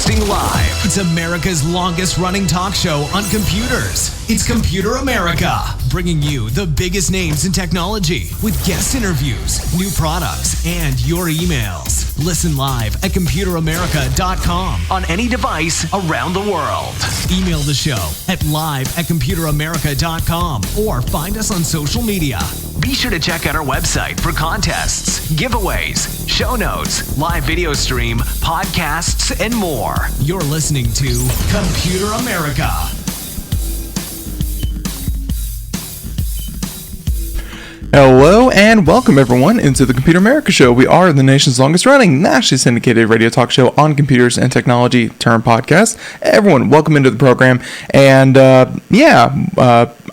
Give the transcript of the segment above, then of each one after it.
Broadcasting live. It's America's longest running talk show on computers. It's Computer America, bringing you the biggest names in technology with guest interviews, new products, and your emails. Listen live at computeramerica.com on any device around the world. Email the show at live@computeramerica.com or find us on social media. Be sure to check out our website for contests, giveaways, show notes, live video stream, podcasts, and more. You're listening to Computer America. Hello and welcome everyone into the Computer America Show. We are the nation's longest running, nationally syndicated radio talk show on computers and technology turned podcast. Everyone, welcome into the program. And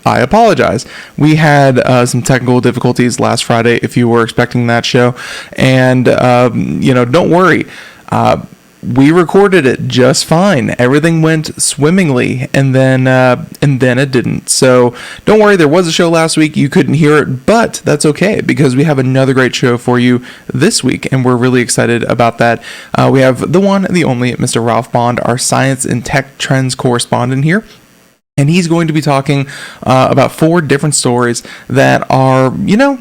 I apologize. We had some technical difficulties last Friday if you were expecting that show. And, don't worry. We recorded it just fine. Everything went swimmingly, and then it didn't. So don't worry. There was a show last week. You couldn't hear it, but that's okay because we have another great show for you this week, and we're really excited about that. We have the one and the only Mr. Ralph Bond, our science and tech trends correspondent here. And he's going to be talking about 4 different stories that are,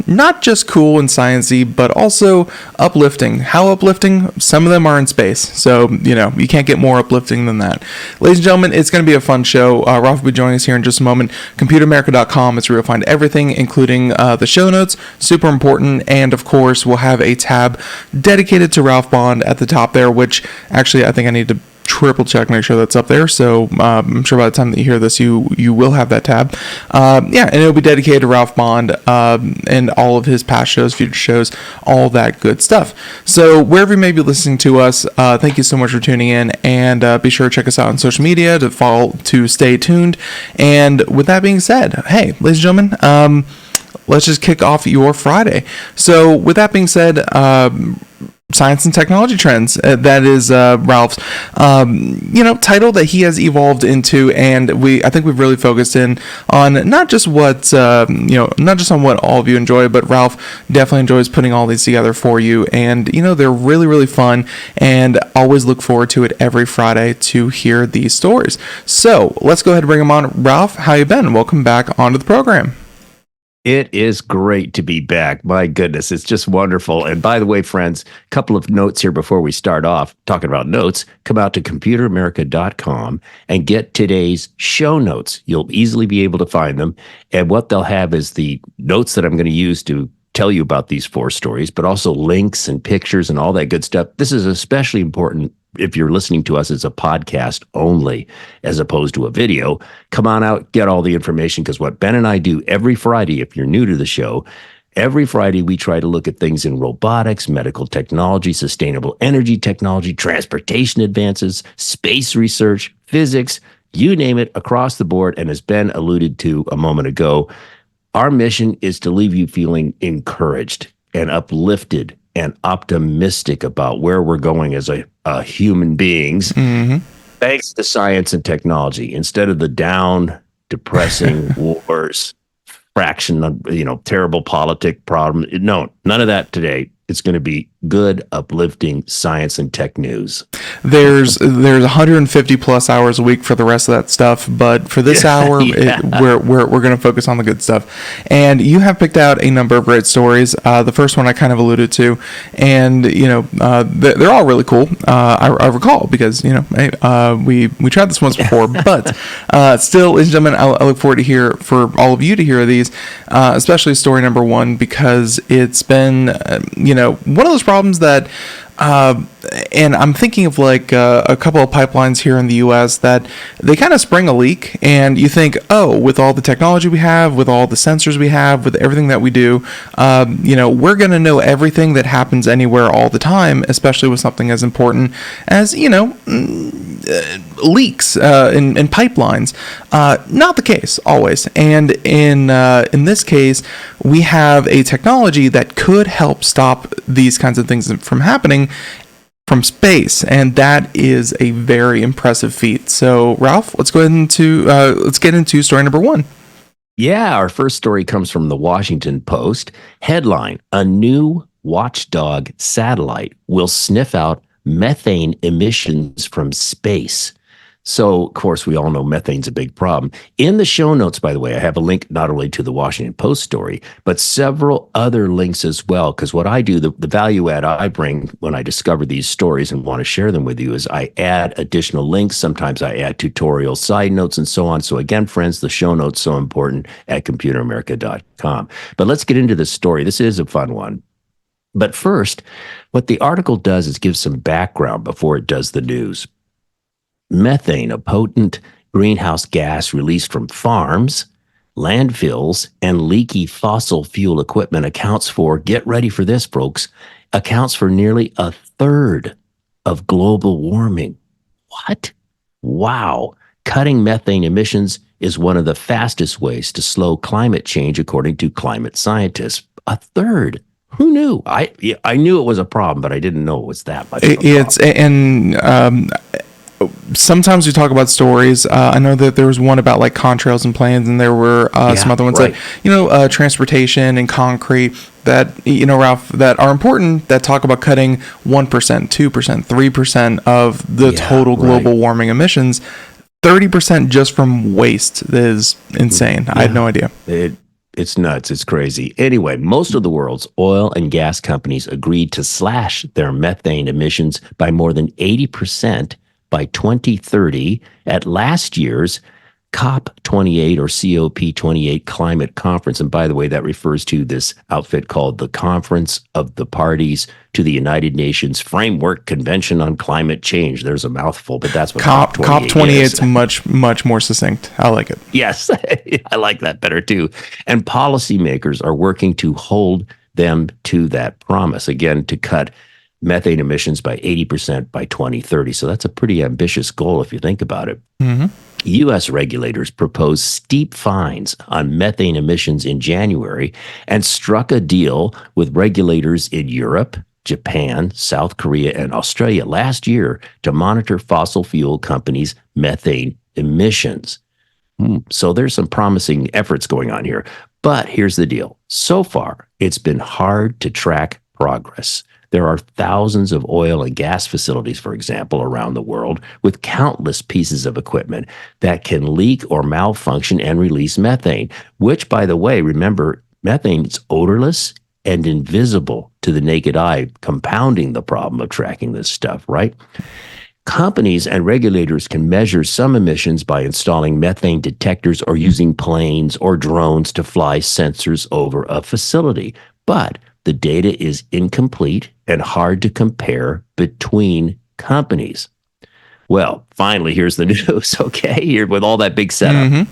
not just cool and sciencey, but also uplifting. How uplifting? Some of them are in space. So, you can't get more uplifting than that. Ladies and gentlemen, it's going to be a fun show. Ralph will be joining us here in just a moment. ComputerAmerica.com is where you'll find everything, including the show notes. Super important. And, of course, we'll have a tab dedicated to Ralph Bond at the top there, which actually I think I need to triple check, make sure that's up there. So I'm sure by the time that you hear this, you will have that tab. And it'll be dedicated to Ralph Bond and all of his past shows, future shows, all that good stuff. So wherever you may be listening to us, thank you so much for tuning in, and be sure to check us out on social media to stay tuned. And with that being said, hey, ladies and gentlemen, let's just kick off your Friday. So with that being said, science and technology trends. That is Ralph's, title that he has evolved into, and I think we've really focused in on not just what not just on what all of you enjoy, but Ralph definitely enjoys putting all these together for you, and they're really, really fun, and always look forward to it every Friday to hear these stories. So let's go ahead and bring them on. Ralph, how you been? Welcome back onto the program. It is great to be back. My goodness, it's just wonderful. And by the way, friends, a couple of notes here before we start off. Talking about notes, come out to computeramerica.com and get today's show notes. You'll easily be able to find them. And what they'll have is the notes that I'm going to use to tell you about these 4 stories, but also links and pictures and all that good stuff. This is especially important if you're listening to us as a podcast only, as opposed to a video. Come on out, get all the information, because what Ben and I do every Friday, if you're new to the show, every Friday we try to look at things in robotics, medical technology, sustainable energy technology, transportation advances, space research, physics, you name it, across the board. And as Ben alluded to a moment ago, our mission is to leave you feeling encouraged and uplifted and optimistic about where we're going as a human beings, thanks to science and technology, instead of the down, depressing wars, fraction, terrible politic problem. No, none of that today. It's going to be good, uplifting science and tech news. There's 150 plus hours a week for the rest of that stuff, but for this hour, we're going to focus on the good stuff. And you have picked out a number of great stories. The first one I kind of alluded to, and they're all really cool. I recall because we tried this once before, but still, ladies and gentlemen, I look forward to for all of you to hear these, especially story number 1, because it's been one of those problems that and I'm thinking of like a couple of pipelines here in the U.S. that they kind of spring a leak, and you think, oh, with all the technology we have, with all the sensors we have, with everything that we do, we're going to know everything that happens anywhere all the time, especially with something as important as, leaks in pipelines. Not the case always. And in this case, we have a technology that could help stop these kinds of things from happening from space, and that is a very impressive feat. So, Ralph, let's get into story number 1. Yeah, our first story comes from the Washington Post. Headline: A new watchdog satellite will sniff out methane emissions from space. So, of course, we all know methane's a big problem. In the show notes, by the way, I have a link not only to the Washington Post story, but several other links as well. Because what I do, the value add I bring when I discover these stories and want to share them with you is I add additional links. Sometimes I add tutorial side notes and so on. So again, friends, the show notes so important at computeramerica.com. But let's get into this story. This is a fun one. But first, what the article does is give some background before it does the news. Methane, a potent greenhouse gas released from farms, landfills, and leaky fossil fuel equipment accounts for, get ready for this, folks, accounts for nearly a third of global warming. What? Wow. Cutting methane emissions is one of the fastest ways to slow climate change, according to climate scientists. A third. Who knew? I knew it was a problem, but I didn't know it was that much of a problem. Sometimes we talk about stories. I know that there was one about like contrails and planes, and there were some other ones that, transportation and concrete that, Ralph, that are important, that talk about cutting 1%, 2%, 3% of the total global warming emissions. 30% just from waste is insane. I had no idea. It's nuts. It's crazy. Anyway, most of the world's oil and gas companies agreed to slash their methane emissions by more than 80% by 2030 at last year's COP28 or COP28 climate conference. And by the way, that refers to this outfit called the Conference of the Parties to the United Nations Framework Convention on Climate Change. There's a mouthful, but that's what COP28 is. Much more succinct. I like it. Yes, I like that better too. And policymakers are working to hold them to that promise, again, to cut methane emissions by 80% by 2030. So that's a pretty ambitious goal if you think about it. Mm-hmm. U.S. regulators proposed steep fines on methane emissions in January and struck a deal with regulators in Europe, Japan, South Korea, and Australia last year to monitor fossil fuel companies' methane emissions. So there's some promising efforts going on here. But here's the deal. So far, it's been hard to track progress. There are thousands of oil and gas facilities, for example, around the world with countless pieces of equipment that can leak or malfunction and release methane, which, by the way, remember, methane is odorless and invisible to the naked eye, compounding the problem of tracking this stuff, right? Companies and regulators can measure some emissions by installing methane detectors or using planes or drones to fly sensors over a facility. But the data is incomplete and hard to compare between companies. Well, finally, here's the news, okay? Here with all that big setup. Mm-hmm.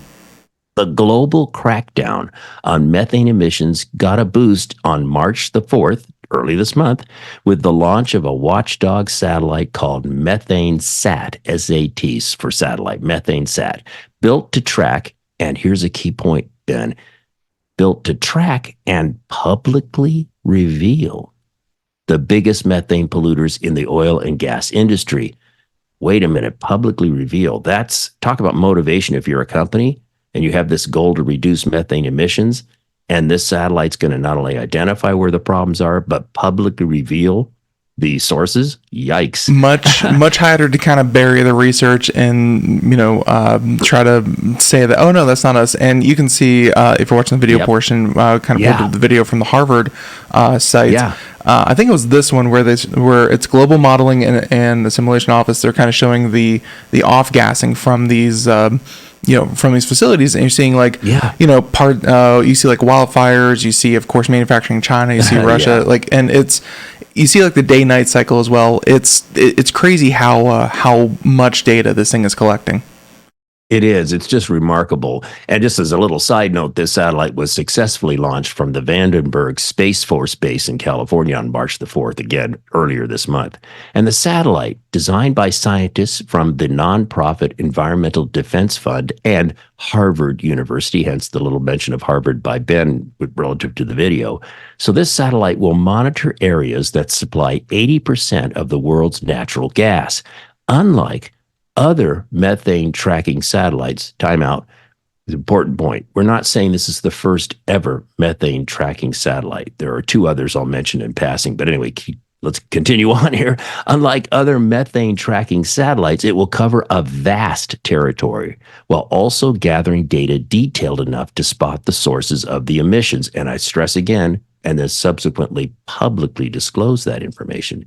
The global crackdown on methane emissions got a boost on March the 4th, early this month, with the launch of a watchdog satellite called Methane Sat, SAT for satellite, Methane Sat, built to track, and here's a key point, Ben, built to track and publicly reveal the biggest methane polluters in the oil and gas industry. Wait a minute, publicly reveal. That's, talk about motivation if you're a company and you have this goal to reduce methane emissions, and this satellite's going to not only identify where the problems are, but publicly reveal the sources. Yikes. Much harder to kind of bury the research and, try to say that, oh no, that's not us. And you can see, if you're watching the video portion, pulled up the video from the Harvard site. Yeah. I think it was this one where it's global modeling and the simulation office. They're kind of showing the off-gassing from these, from these facilities, and you're seeing you see like wildfires, you see, of course, manufacturing in China, you see Russia, and you see like the day-night cycle as well. It's crazy how much data this thing is collecting. It is. It's just remarkable. And just as a little side note, this satellite was successfully launched from the Vandenberg Space Force Base in California on March the 4th, again, earlier this month. And the satellite, designed by scientists from the nonprofit Environmental Defense Fund and Harvard University, hence the little mention of Harvard by Ben relative to the video. So this satellite will monitor areas that supply 80% of the world's natural gas, unlike other methane tracking satellites. Timeout. Important point. We're not saying this is the first ever methane tracking satellite. There are two others I'll mention in passing. But anyway, let's continue on here. Unlike other methane tracking satellites, it will cover a vast territory while also gathering data detailed enough to spot the sources of the emissions. And I stress again, and then subsequently publicly disclose that information.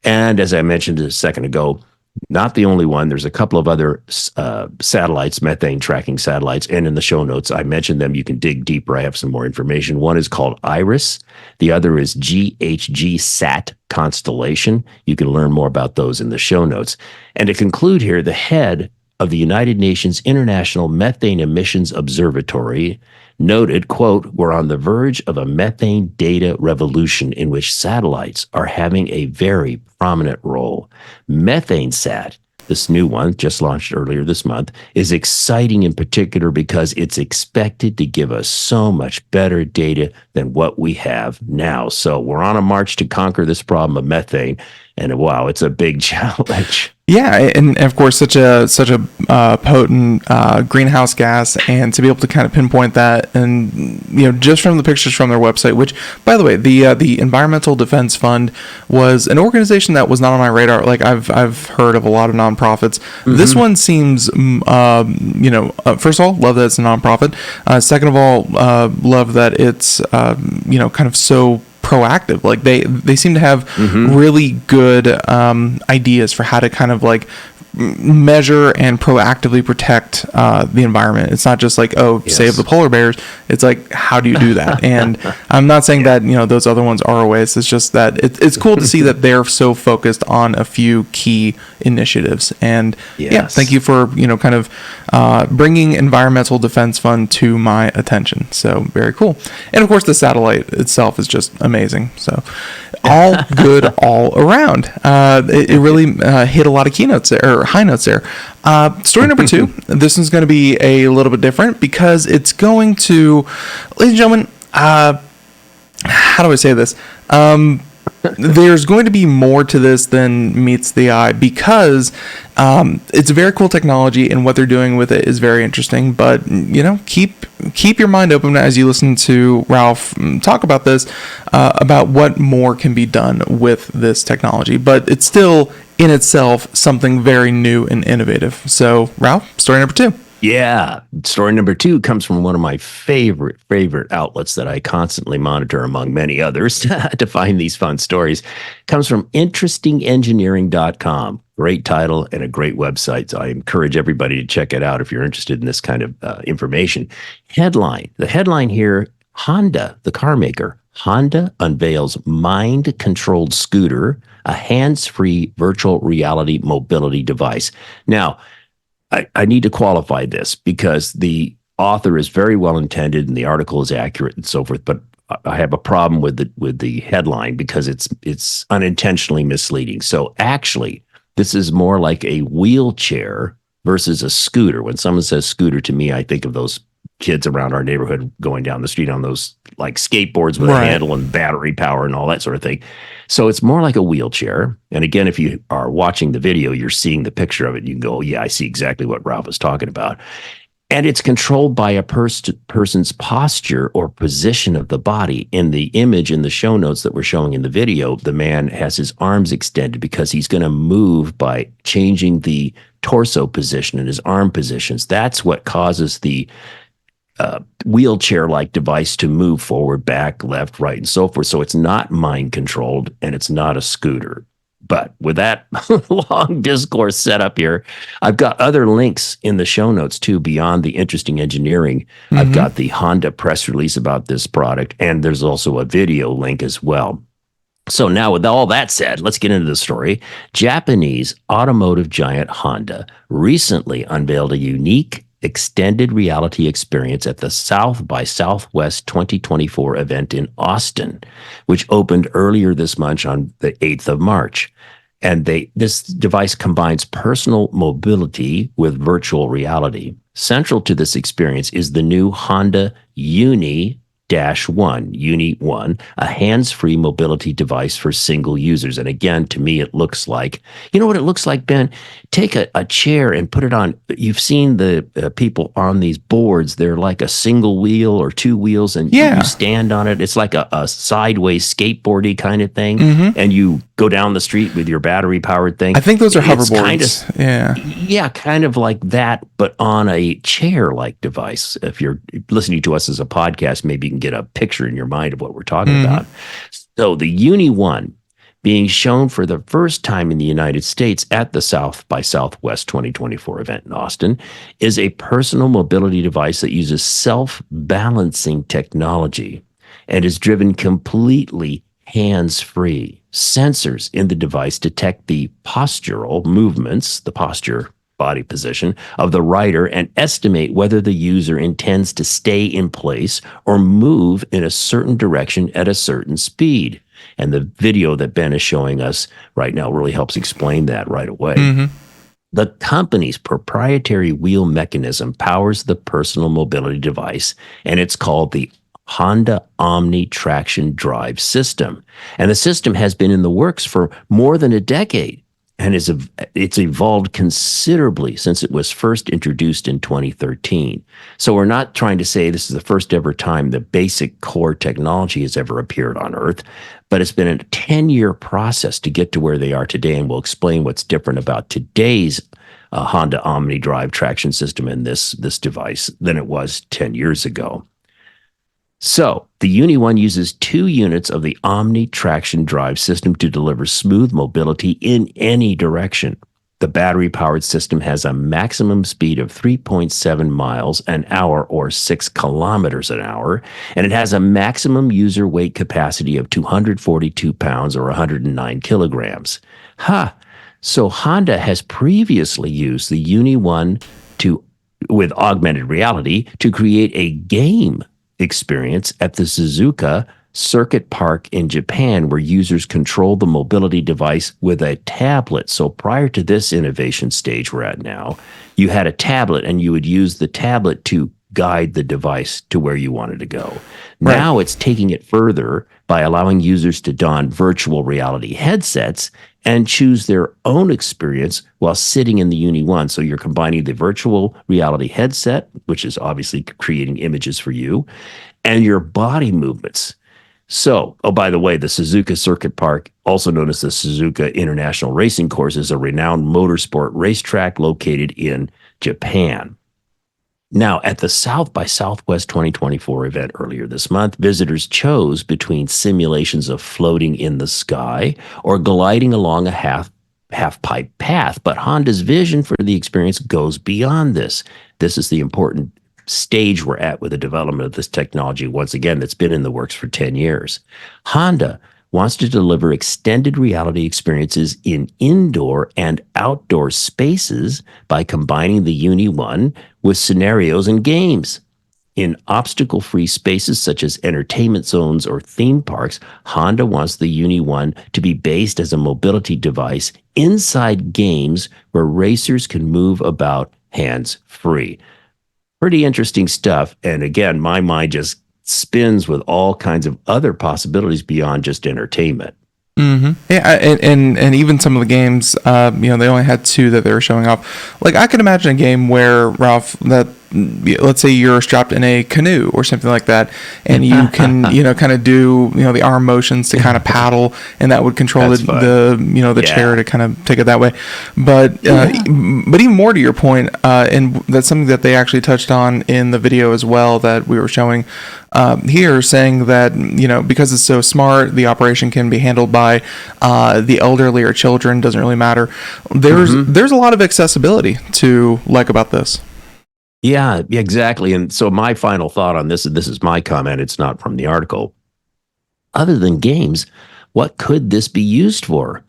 And as I mentioned a second ago, not the only one. There's a couple of other satellites, methane tracking satellites, and in the show notes, I mentioned them. You can dig deeper. I have some more information. One is called IRIS. The other is GHG SAT Constellation. You can learn more about those in the show notes. And to conclude here, the head of the United Nations International Methane Emissions Observatory noted, quote, "We're on the verge of a methane data revolution in which satellites are having a very prominent role. MethaneSat, this new one just launched earlier this month, is exciting in particular because it's expected to give us so much better data than what we have now." So we're on a march to conquer this problem of methane. And wow, it's a big challenge. Yeah, and of course, such a potent greenhouse gas, and to be able to kind of pinpoint that, and just from the pictures from their website, which, by the way, the Environmental Defense Fund was an organization that was not on my radar. Like I've heard of a lot of nonprofits. Mm-hmm. This one seems, first of all, love that it's a nonprofit. Second of all, love that it's kind of so proactive. Like they seem to have really good ideas for how to kind of like measure and proactively protect the environment. It's not just like, save the polar bears. It's like, how do you do that? And I'm not saying that those other ones are always. It's just that it's cool to see that they're so focused on a few key initiatives. And thank you for kind of bringing Environmental Defense Fund to my attention. So very cool. And of course, the satellite itself is just amazing. So all good all around. It really hit a lot of keynotes there, or high notes there. Story number 2. This is going to be a little bit different because it's going to, ladies and gentlemen, how do I say this? There's going to be more to this than meets the eye because it's a very cool technology, and what they're doing with it is very interesting. But keep your mind open as you listen to Ralph talk about this, about what more can be done with this technology. But it's still in itself something very new and innovative. So, Ralph, story number 2. Yeah. Story number 2 comes from one of my favorite outlets that I constantly monitor, among many others, to find these fun stories. Comes from interestingengineering.com. Great title and a great website. So I encourage everybody to check it out if you're interested in this kind of information. Headline. The headline here, Honda, the car maker, Honda unveils mind-controlled scooter, a hands-free virtual reality mobility device. Now, I need to qualify this because the author is very well intended and the article is accurate and so forth, but I have a problem with the headline because it's unintentionally misleading. So actually, this is more like a wheelchair versus a scooter. When someone says scooter to me, I think of those kids around our neighborhood going down the street on those like skateboards with a handle and battery power and all that sort of thing. So it's more like a wheelchair. And again, if you are watching the video, you're seeing the picture of it. You can go, yeah, I see exactly what Ralph is talking about. And it's controlled by a person's posture or position of the body. In the image in the show notes that we're showing in the video, the man has his arms extended because he's going to move by changing the torso position and his arm positions. That's what causes the wheelchair-like device to move forward, back, left, right, and so forth. So it's not mind-controlled, and it's not a scooter. But with that long discourse set up here, I've got other links in the show notes, too, beyond the interesting engineering. I've got the Honda press release about this product, and there's also a video link as well. So now with all that said, let's get into the story. Japanese automotive giant Honda recently unveiled a unique extended reality experience at the South by Southwest 2024 event in Austin, which opened earlier this month on the 8th of March. And this device combines personal mobility with virtual reality. Central to this experience is the new Honda UNI-ONE UNI-ONE, UNI-ONE, a hands-free mobility device for single users. And again, to me, it looks like, you know what it looks like, Ben? Take a chair and put it on. You've seen the people on these boards. They're like a single wheel or two wheels, and you stand on it. It's like a sideways skateboardy kind of thing. And you go down the street with your battery-powered thing. I think those are hoverboards. Kind of like that, but on a chair-like device. If you're listening to us as a podcast, maybe you can get a picture in your mind of what we're talking about. So the UNI-ONE, being shown for the first time in the United States at the South by Southwest 2024 event in Austin, is a personal mobility device that uses self-balancing technology and is driven completely hands-free. Sensors in the device detect the postural movements, the posture body position of the rider, and estimate whether the user intends to stay in place or move in a certain direction at a certain speed. And the video that Ben is showing us right now really helps explain that right away. The company's proprietary wheel mechanism powers the personal mobility device, and it's called the Honda Omni Traction Drive System. And the system has been in the works for more than a decade, and it's evolved considerably since it was first introduced in 2013. So we're not trying to say this is the first ever time the basic core technology has ever appeared on Earth, but it's been a 10-year process to get to where they are today, and we'll explain what's different about today's Honda Omni Drive traction system in this device than it was 10 years ago. So the UNI-ONE uses 2 units of the Omni Traction Drive System to deliver smooth mobility in any direction. The battery-powered system has a maximum speed of 3.7 miles an hour or 6 kilometers an hour, and it has a maximum user weight capacity of 242 pounds or 109 kilograms. So Honda has previously used the UNI-ONE with augmented reality to create a game experience at the Suzuka Circuit Park in Japan, where users control the mobility device with a tablet. So prior to this innovation stage we're at now, you had a tablet and you would use the tablet to guide the device to where you wanted to go. Right. Now it's taking it further by allowing users to don virtual reality headsets and choose their own experience while sitting in the UNI-ONE. So you're combining the virtual reality headset, which is obviously creating images for you, and your body movements. So, by the way, the Suzuka Circuit Park, also known as the Suzuka International Racing Course, is a renowned motorsport racetrack located in Japan. Now, at the South by Southwest 2024 event earlier this month, visitors chose between simulations of floating in the sky or gliding along a half-pipe path. But Honda's vision for the experience goes beyond this. This is the important stage we're at with the development of this technology, once again, that's been in the works for 10 years. Honda wants to deliver extended reality experiences in indoor and outdoor spaces by combining the UNI-ONE with scenarios and games. In obstacle-free spaces such as entertainment zones or theme parks, Honda wants the UNI-ONE to be based as a mobility device inside games where racers can move about hands-free. Pretty interesting stuff. And again, my mind just spins with all kinds of other possibilities beyond just entertainment. Yeah, and even some of the games, they only had 2 that they were showing off. Like, I could imagine a game where, Ralph, that let's say you're strapped in a canoe or something like that, and you can, kind of do, the arm motions to kind of paddle, and that would control the chair to kind of take it that way. But but even more to your point, and that's something that they actually touched on in the video as well that we were showing here, saying that, because it's so smart, the operation can be handled by the elderly or children, doesn't really matter. There's a lot of accessibility to like about this. Yeah, exactly. And so my final thought on this, and this is my comment, it's not from the article. Other than games, what could this be used for?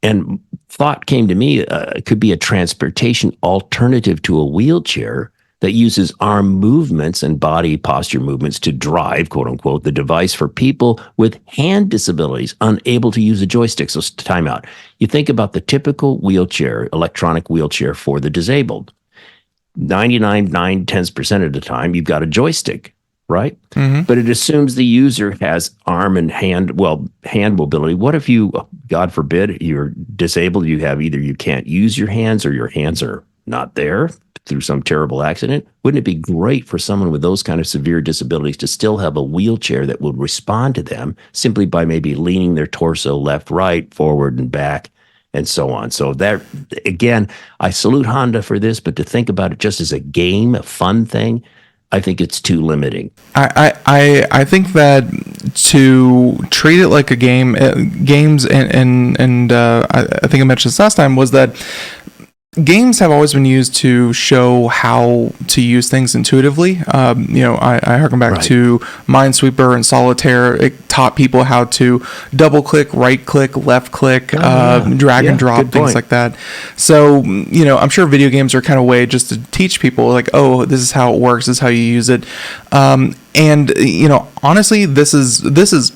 And thought came to me, it could be a transportation alternative to a wheelchair that uses arm movements and body posture movements to drive, quote unquote, the device for people with hand disabilities, unable to use a joystick. So time out. You think about the typical wheelchair, electronic wheelchair for the disabled. 99.9% of the time, you've got a joystick, right? But it assumes the user has arm and hand mobility. What if you, God forbid, you're disabled, you can't use your hands or your hands are not there through some terrible accident? Wouldn't it be great for someone with those kind of severe disabilities to still have a wheelchair that would respond to them simply by maybe leaning their torso left, right, forward, and back, and so on? So that, again, I salute Honda for this, but to think about it just as a game, a fun thing, I think it's too limiting. I think that to treat it like a game, games and I think I mentioned this last time, was that games have always been used to show how to use things intuitively. I harken back to Minesweeper and Solitaire. It taught people how to double click, right click, left click, drag and drop, things like that. So, I'm sure video games are kind of a way just to teach people, like, oh, this is how it works, this is how you use it. Honestly, this is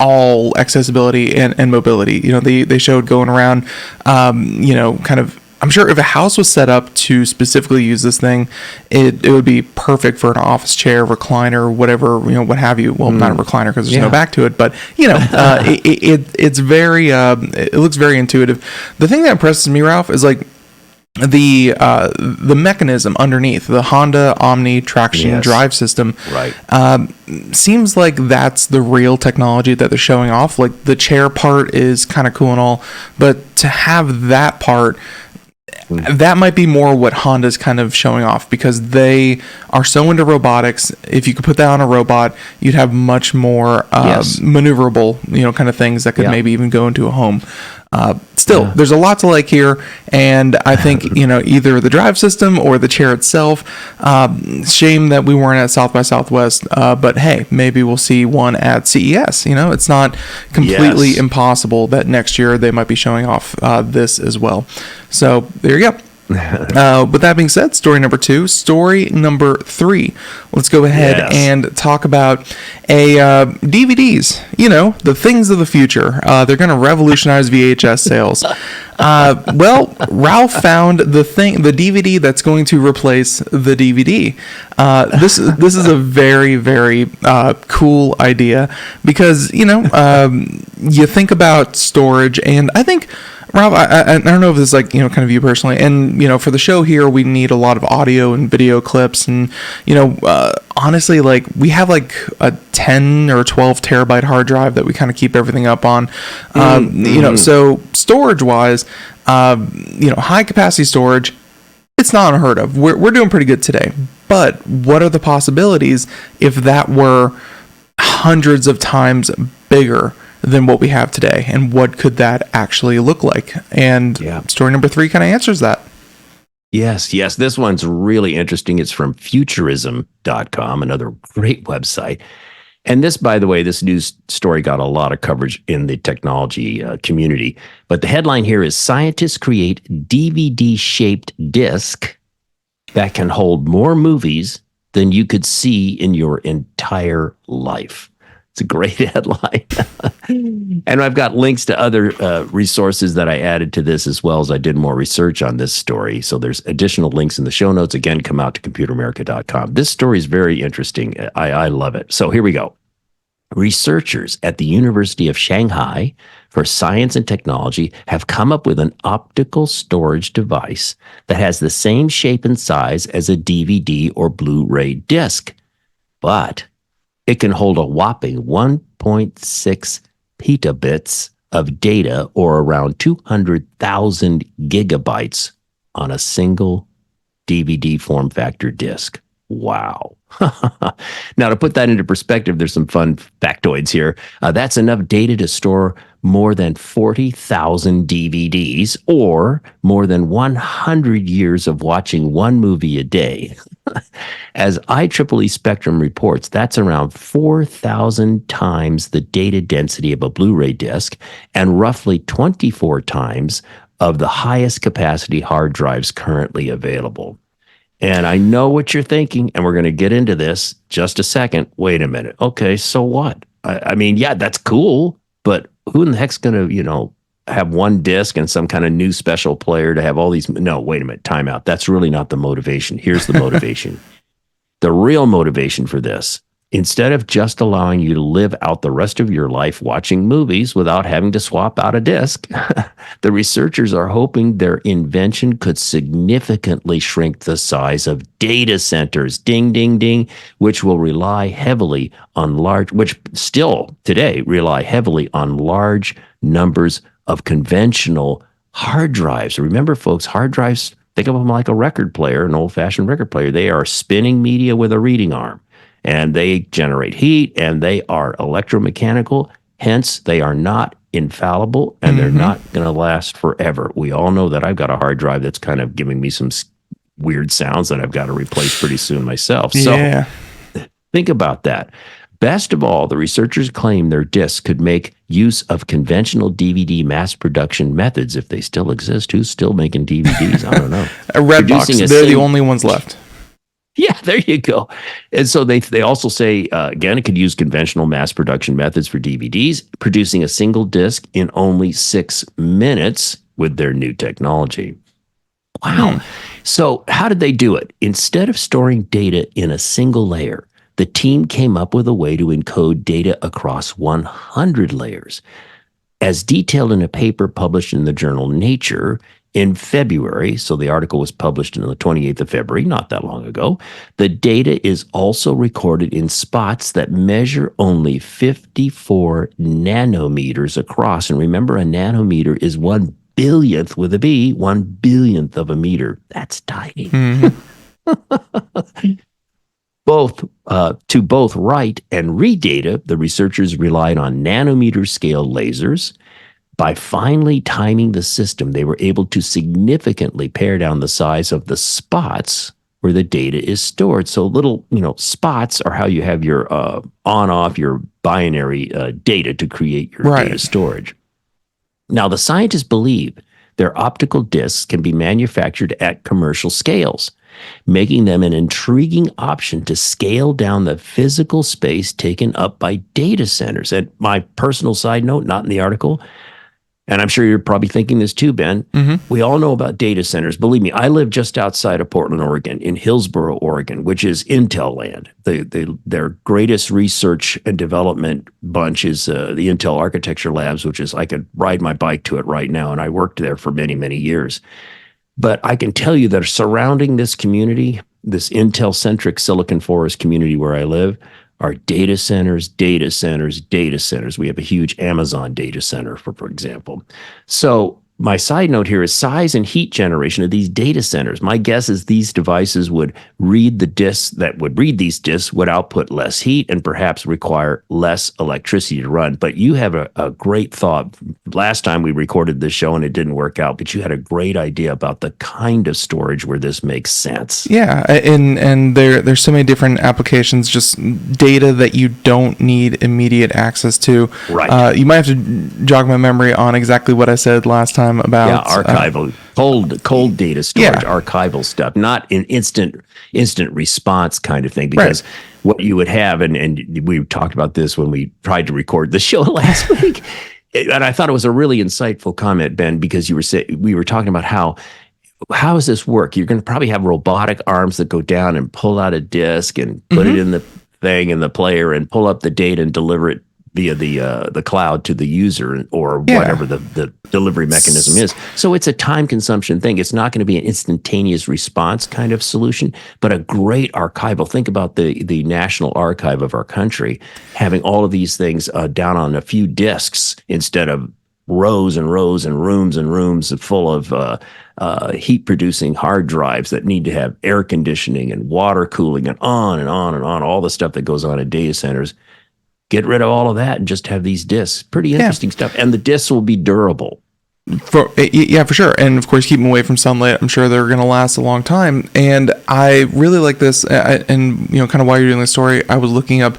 all accessibility and mobility. They showed going around, kind of, I'm sure if a house was set up to specifically use this thing, it would be perfect for an office chair, recliner, whatever, what have you. Well, not a recliner because there's no back to it, but it's very, it looks very intuitive. The thing that impresses me, Ralph, is like the mechanism underneath the Honda Omni traction drive system. Seems like that's the real technology that they're showing off. Like the chair part is kind of cool and all, but to have that part, that might be more what Honda's kind of showing off, because they are so into robotics. If you could put that on a robot, you'd have much more maneuverable, kind of things that could maybe even go into a home. Still, there's a lot to like here, and I think either the drive system or the chair itself. Shame that we weren't at South by Southwest, but hey, maybe we'll see one at CES. It's not completely impossible that next year they might be showing off this as well. So there you go. With that being said, story number 2. Story number 3. Let's go ahead and talk about DVDs. The things of the future. They're going to revolutionize VHS sales. Well, Ralph found the DVD that's going to replace the DVD. This is a very, very cool idea, because you think about storage, and I think, Rob, I don't know if this is like, kind of you personally, and, for the show here, we need a lot of audio and video clips, and, honestly, like, we have like a 10 or 12 terabyte hard drive that we kind of keep everything up on, so storage wise, high capacity storage, it's not unheard of. We're doing pretty good today, but what are the possibilities if that were hundreds of times bigger than what we have today, and what could that actually look like? And story number 3 kind of answers that. Yes. This one's really interesting. It's from futurism.com, another great website. And this, by the way, this news story got a lot of coverage in the technology community. But the headline here is: scientists create DVD-shaped disc that can hold more movies than you could see in your entire life. It's a great headline. And I've got links to other resources that I added to this, as well as I did more research on this story. So there's additional links in the show notes. Again, come out to computeramerica.com. This story is very interesting. I love it. So here we go. Researchers at the University of Shanghai for Science and Technology have come up with an optical storage device that has the same shape and size as a DVD or Blu-ray disc, but it can hold a whopping 1.6 petabits of data, or around 200,000 gigabytes, on a single DVD form factor disc. Wow. Now, to put that into perspective, there's some fun factoids here. That's enough data to store more than 40,000 DVDs, or more than 100 years of watching one movie a day. As IEEE Spectrum reports, that's around 4,000 times the data density of a Blu-ray disc, and roughly 24 times of the highest capacity hard drives currently available. And I know what you're thinking, and we're going to get into this just a second. Wait a minute. Okay, so what? I mean, yeah, that's cool, but who in the heck's going to, have one disc and some kind of new special player to have all these? No, wait a minute. Time out. That's really not the motivation. Here's the motivation. The real motivation for this, instead of just allowing you to live out the rest of your life watching movies without having to swap out a disc, the researchers are hoping their invention could significantly shrink the size of data centers, ding, ding, ding, which still today rely heavily on large numbers of conventional hard drives. Remember, folks, hard drives, think of them like a record player, an old-fashioned record player. They are spinning media with a reading arm, and they generate heat, and they are electromechanical. Hence, they are not infallible, and they're not going to last forever. We all know that. I've got a hard drive that's kind of giving me some weird sounds that I've got to replace pretty soon myself. So think about that. Best of all, the researchers claim their discs could make use of conventional DVD mass production methods if they still exist. Who's still making DVDs? I don't know. A Redbox, they're the only ones left. Yeah, there you go. And so they also say, again, it could use conventional mass production methods for DVDs, producing a single disc in only 6 minutes with their new technology. Wow. So how did they do it? Instead of storing data in a single layer, the team came up with a way to encode data across 100 layers. As detailed in a paper published in the journal Nature in February, so the article was published on the 28th of February, not that long ago, the data is also recorded in spots that measure only 54 nanometers across. And remember, a nanometer is 1/1000th with a B, 1/100000th of a meter. That's tiny. To both write and read data, the researchers relied on nanometer scale lasers. By finely timing the system, they were able to significantly pare down the size of the spots where the data is stored. So little, spots are how you have your on-off, your binary data to create your data storage. Now, the scientists believe their optical discs can be manufactured at commercial scales, making them an intriguing option to scale down the physical space taken up by data centers. And my personal side note, not in the article, and I'm sure you're probably thinking this too, Ben, we all know about data centers. Believe me, I live just outside of Portland, Oregon, in Hillsboro, Oregon, which is Intel land. Their greatest research and development bunch is the Intel Architecture Labs, which is, I could ride my bike to it right now, and I worked there for many, many years. But I can tell you that surrounding this community, this Intel-centric Silicon Forest community where I live, are data centers, data centers, data centers. We have a huge Amazon data center, for example. So my side note here is size and heat generation of these data centers. My guess is these devices would read the disks that would read these disks would output less heat and perhaps require less electricity to run. But you have a great thought. Last time we recorded this show and it didn't work out, but you had a great idea about the kind of storage where this makes sense. Yeah, and there's so many different applications, just data that you don't need immediate access to. Right. You might have to jog my memory on exactly what I said last time about archival, cold data storage, archival stuff, not an instant response kind of thing. Because what you would have, and we talked about this when we tried to record the show last week, and I thought it was a really insightful comment, Ben, because we were talking about how does this work? You're going to probably have robotic arms that go down and pull out a disk and put it in the thing in the player and pull up the data and deliver it via the cloud to the user or whatever the delivery mechanism is. So it's a time consumption thing. It's not going to be an instantaneous response kind of solution, but a great archival. Think about the National Archive of our country having all of these things down on a few disks instead of rows and rows and rooms full of heat producing hard drives that need to have air conditioning and water cooling and on and on and on, all the stuff that goes on in data centers. Get rid of all of that and just have these discs. Pretty interesting stuff. And the discs will be durable. For sure. And of course, keep them away from sunlight. I'm sure they're going to last a long time. And I really like this. And, kind of while you're doing the story, I was looking up,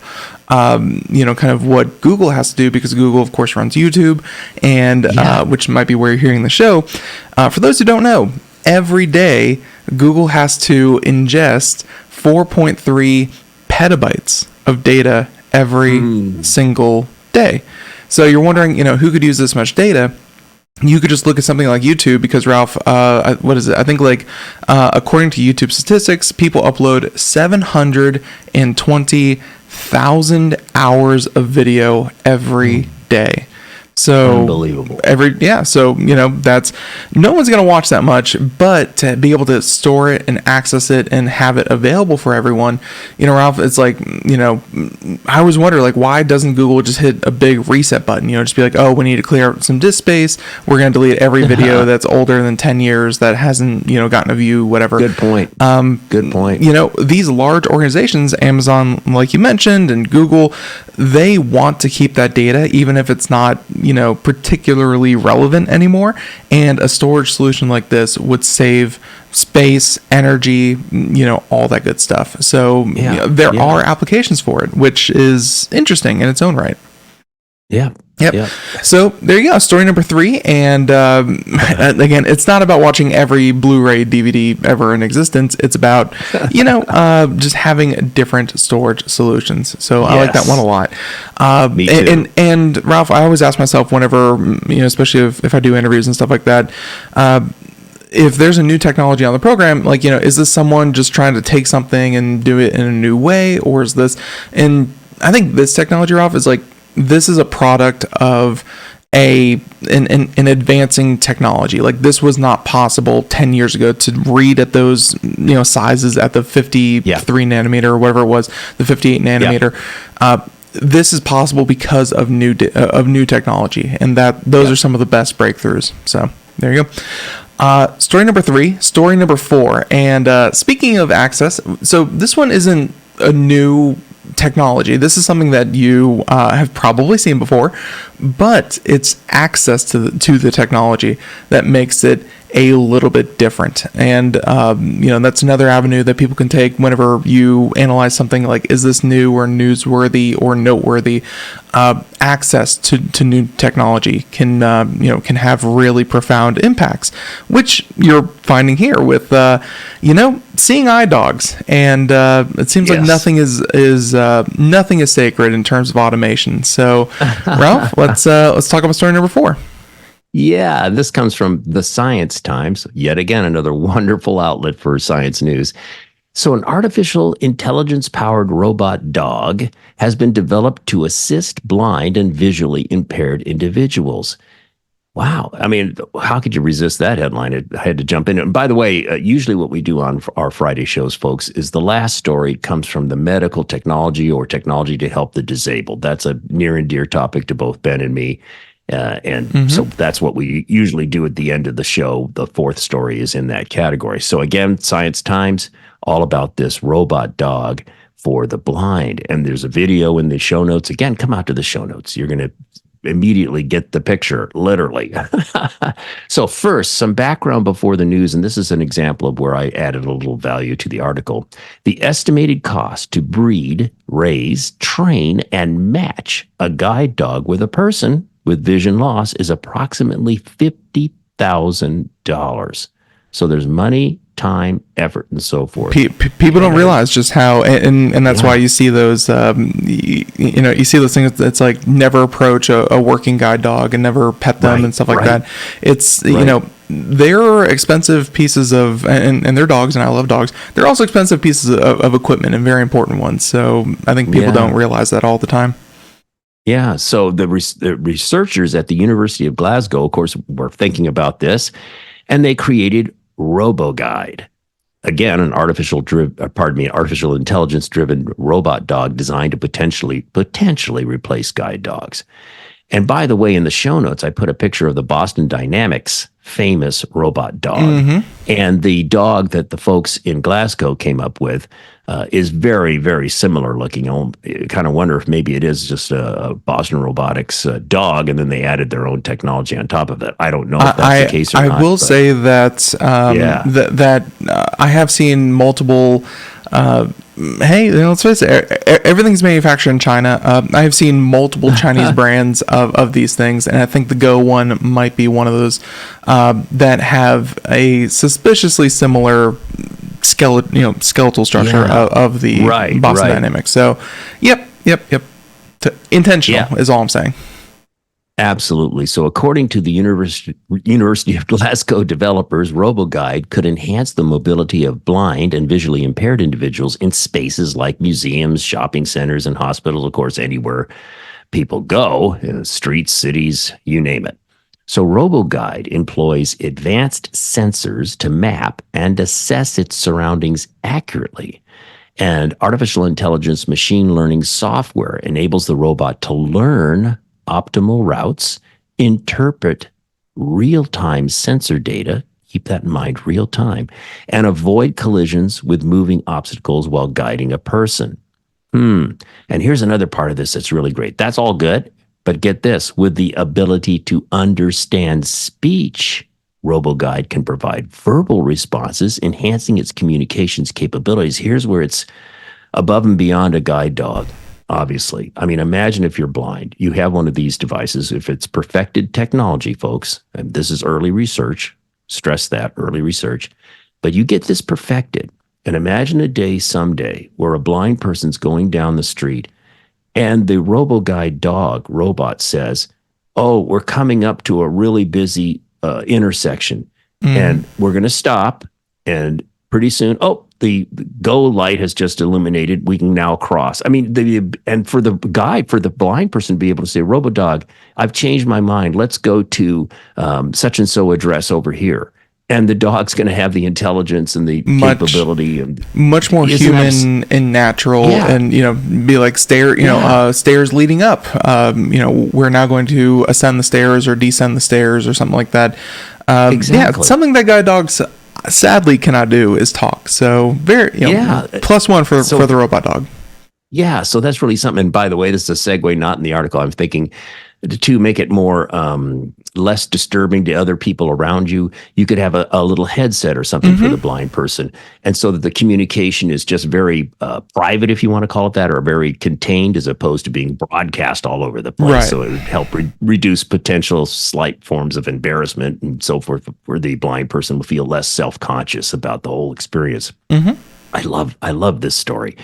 kind of what Google has to do, because Google, of course, runs YouTube, and which might be where you're hearing the show. For those who don't know, every day, Google has to ingest 4.3 petabytes of data every single day. So you're wondering, who could use this much data? you could just look at something like YouTube, because Ralph, what is it? I think according to YouTube statistics, people upload 720,000 hours of video every day. So unbelievable. So that's, no one's going to watch that much, but to be able to store it and access it and have it available for everyone, Ralph, it's like, I always wonder, like, why doesn't Google just hit a big reset button? Just be like, oh, we need to clear out some disk space. We're going to delete every video that's older than 10 years that hasn't, gotten a view, whatever. Good point. Good point. These large organizations, Amazon, like you mentioned, and Google, they want to keep that data, even if it's not, particularly relevant anymore. And a storage solution like this would save space, energy, all that good stuff. So there are applications for it, which is interesting in its own right. Yeah. Yep. So there you go. Story number 3. And again, it's not about watching every Blu-ray DVD ever in existence. It's about, just having different storage solutions. So I like that one a lot. Me too. And Ralph, I always ask myself whenever, especially if I do interviews and stuff like that, if there's a new technology on the program, is this someone just trying to take something and do it in a new way? Or is this, and I think this technology, Ralph, is this is a product of an advancing technology. Like, this was not possible 10 years ago to read at those sizes at the 53 nanometer or whatever it was, the 58 nanometer. This is possible because of new technology, and those are some of the best breakthroughs. So there you go. Story number 3. Story number 4. And speaking of access, so this one isn't a new technology. This is something that you have probably seen before, but it's access to the technology that makes it a little bit different. And that's another avenue that people can take whenever you analyze something like, is this new or newsworthy or noteworthy? Access to new technology can have really profound impacts, which you're finding here with seeing eye dogs. And it seems like nothing is sacred in terms of automation. So Ralph, let's talk about story number 4. Yeah, this comes from the Science Times, yet again, another wonderful outlet for science news. So an artificial intelligence-powered robot dog has been developed to assist blind and visually impaired individuals. Wow. I mean, how could you resist that headline? I had to jump in. And by the way, usually what we do on our Friday shows, folks, is the last story comes from the medical technology or technology to help the disabled. That's a near and dear topic to both Ben and me. So that's what we usually do at the end of the show. The 4th story is in that category. So again, Science Times, all about this robot dog for the blind. And there's a video in the show notes. Again, come out to the show notes. You're going to immediately get the picture, literally. So first, some background before the news, and this is an example of where I added a little value to the article. The estimated cost to breed, raise, train, and match a guide dog with a person with vision loss is approximately $50,000. So there's money, time, effort, and so forth. People don't realize just how, and that's why you see those, you see those things that's like, never approach a working guide dog and never pet them and stuff like that. It's, they're expensive pieces of, and they're dogs, and I love dogs. They're also expensive pieces of equipment, and very important ones. So I think people don't realize that all the time. Yeah, so the researchers at the University of Glasgow, of course, were thinking about this, and they created RoboGuide. Again, an artificial intelligence-driven robot dog designed to potentially replace guide dogs. And by the way, in the show notes, I put a picture of the Boston Dynamics famous robot dog. And the dog that the folks in Glasgow came up with is very, very similar looking. I kind of wonder if maybe it is just a Boston Robotics dog, and then they added their own technology on top of it. I don't know if that's the case or not. I will say that I have seen multiple. Hey, let's face it, everything's manufactured in China. I have seen multiple Chinese brands of these things, and I think the Go one might be one of those that have a suspiciously similar skeletal structure of the Boston Dynamics. So, yep. Intentional is all I'm saying. Absolutely. So, according to the University of Glasgow developers, RoboGuide could enhance the mobility of blind and visually impaired individuals in spaces like museums, shopping centers, and hospitals, of course, anywhere people go, in streets, cities, you name it. So, RoboGuide employs advanced sensors to map and assess its surroundings accurately. And artificial intelligence machine learning software enables the robot to learn optimal routes, interpret real-time sensor data, keep that in mind, real time, and avoid collisions with moving obstacles while guiding a person. And here's another part of this that's really great. That's all good, but get this, with the ability to understand speech, RoboGuide can provide verbal responses, enhancing its communications capabilities. Here's where it's above and beyond a guide dog. Obviously. I mean, imagine if you're blind, you have one of these devices. If it's perfected technology, folks, and this is early research, stress that, early research, but you get this perfected. And imagine a day someday where a blind person's going down the street and the RoboGuide dog robot says, oh, we're coming up to a really busy intersection and we're going to stop. And pretty soon, the go light has just illuminated. We can now cross. I mean, and for the blind person to be able to say, RoboDog, I've changed my mind. Let's go to such and so address over here. And the dog's going to have the intelligence and the capability and much more human and natural, and be like stairs leading up. We're now going to ascend the stairs or descend the stairs or something like that. Exactly. Yeah, something that guide dogs sadly cannot do is talk. So plus one for the robot dog. Yeah, so that's really something. And by the way, this is a segue not in the article. I'm thinking to make it more less disturbing to other people around you, you could have a little headset or something for the blind person. And so that the communication is just very private, if you want to call it that, or very contained as opposed to being broadcast all over the place. Right. So it would help reduce potential slight forms of embarrassment and so forth, where the blind person will feel less self-conscious about the whole experience. I love this story.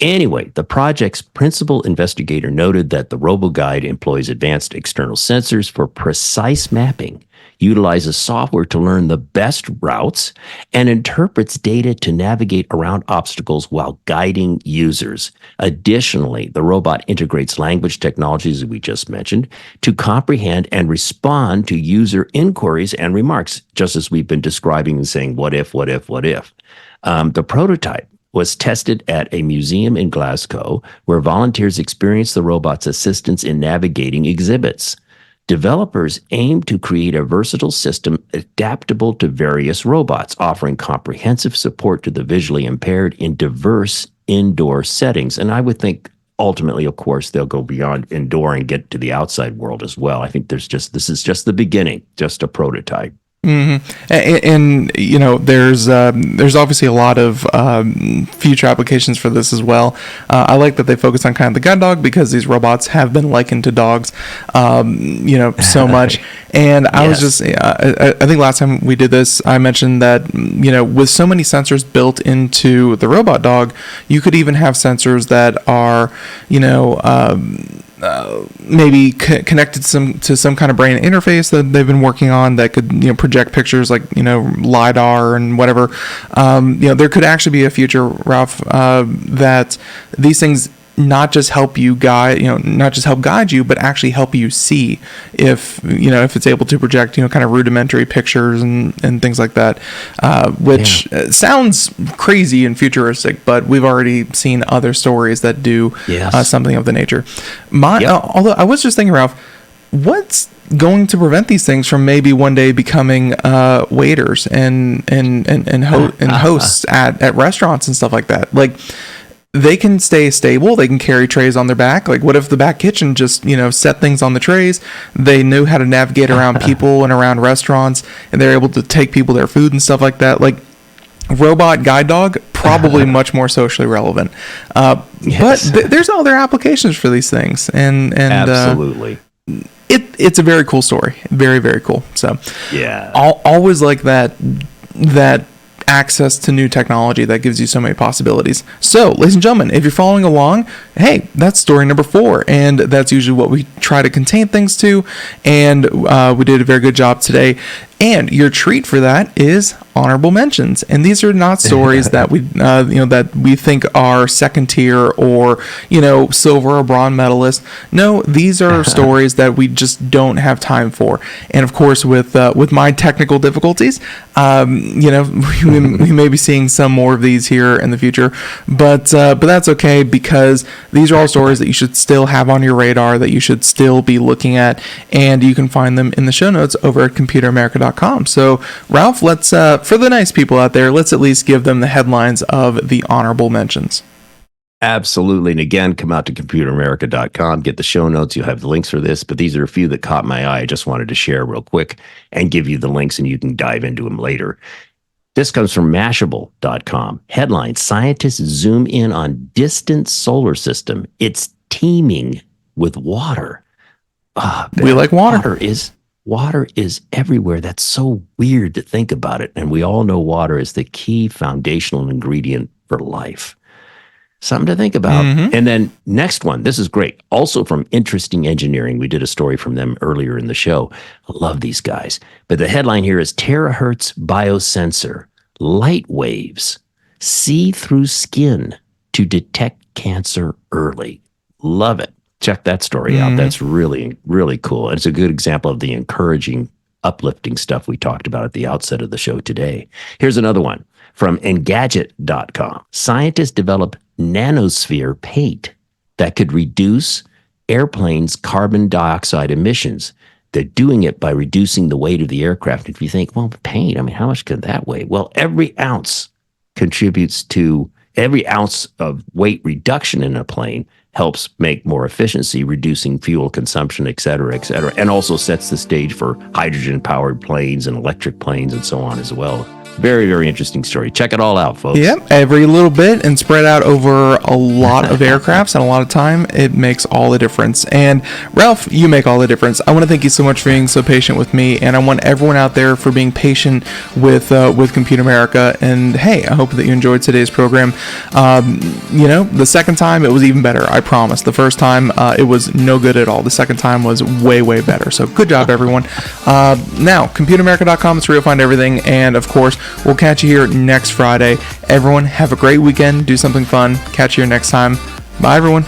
Anyway, the project's principal investigator noted that the RoboGuide employs advanced external sensors for precise mapping, utilizes software to learn the best routes, and interprets data to navigate around obstacles while guiding users. Additionally, the robot integrates language technologies, as we just mentioned, to comprehend and respond to user inquiries and remarks, just as we've been describing and saying, what if, what if, what if. The prototype was tested at a museum in Glasgow, where volunteers experienced the robot's assistance in navigating exhibits. Developers aim to create a versatile system adaptable to various robots, offering comprehensive support to the visually impaired in diverse indoor settings. And I would think ultimately, of course, they'll go beyond indoor and get to the outside world as well. I think this is just the beginning, just a prototype. And there's obviously a lot of future applications for this as well. I like that they focus on kind of the guide dog, because these robots have been likened to dogs so much. And I was just I think last time we did this, I mentioned that with so many sensors built into the robot dog, you could even have sensors that are maybe connected to some kind of brain interface that they've been working on that could project pictures like LiDAR and whatever. There could actually be a future, Ralph, that these things not just help you guide you, but actually help you see if it's able to project kind of rudimentary pictures and things like that, which sounds crazy and futuristic, but we've already seen other stories that do something of the nature. Although I was just thinking, Ralph, what's going to prevent these things from maybe one day becoming waiters and hosts at restaurants and stuff like that? Like, they can stay stable. They can carry trays on their back. Like, what if the back kitchen just, set things on the trays? They knew how to navigate around people and around restaurants, and they're able to take people their food and stuff like that. Like, robot guide dog, probably much more socially relevant. But there's other applications for these things. And absolutely. It's a very cool story. Very, very cool. So yeah, always like that access to new technology that gives you so many possibilities. So, ladies and gentlemen, if you're following along, hey, that's story number 4, and that's usually what we try to contain things to, and we did a very good job today. And your treat for that is honorable mentions, and these are not stories that we, that we think are second tier or silver or bronze medalists. No, these are stories that we just don't have time for. And of course, with my technical difficulties, we may be seeing some more of these here in the future, but that's okay, because these are all stories that you should still have on your radar, that you should still be looking at, and you can find them in the show notes over at computeramerica.com. So, Ralph, let's for the nice people out there, let's at least give them the headlines of the honorable mentions. Absolutely. And again, come out to computeramerica.com, get the show notes. You'll have the links for this, but these are a few that caught my eye. I just wanted to share real quick and give you the links, and you can dive into them later. This comes from Mashable.com. Headline: Scientists zoom in on distant solar system. It's teeming with water. We like water. Water is everywhere. That's so weird to think about it. And we all know water is the key foundational ingredient for life. Something to think about. Mm-hmm. And then next one, this is great. Also from Interesting Engineering. We did a story from them earlier in the show. I love these guys. But the headline here is Terahertz Biosensor. Light waves see through skin to detect cancer early. Love it. Check that story out. That's really, really cool. It's a good example of the encouraging, uplifting stuff we talked about at the outset of the show today. Here's another one from Engadget.com. Scientists develop nanosphere paint that could reduce airplanes' carbon dioxide emissions. They're doing it by reducing the weight of the aircraft. If you think, well, paint, how much could that weigh? Well, every ounce of weight reduction in a plane helps make more efficiency, reducing fuel consumption, et cetera, and also sets the stage for hydrogen-powered planes and electric planes and so on as well. Very, very interesting story. Check it all out, folks. Yep, every little bit and spread out over a lot of aircrafts and a lot of time. It makes all the difference. And Ralph, you make all the difference. I want to thank you so much for being so patient with me, and I want everyone out there for being patient with Compute America. And hey, I hope that you enjoyed today's program. The second time it was even better. I promise. The first time it was no good at all. The second time was way, way better. So good job, everyone. Now, ComputeAmerica.com is where you'll find everything, and of course, we'll catch you here next Friday. Everyone, have a great weekend. Do something fun. Catch you here next time. Bye, everyone.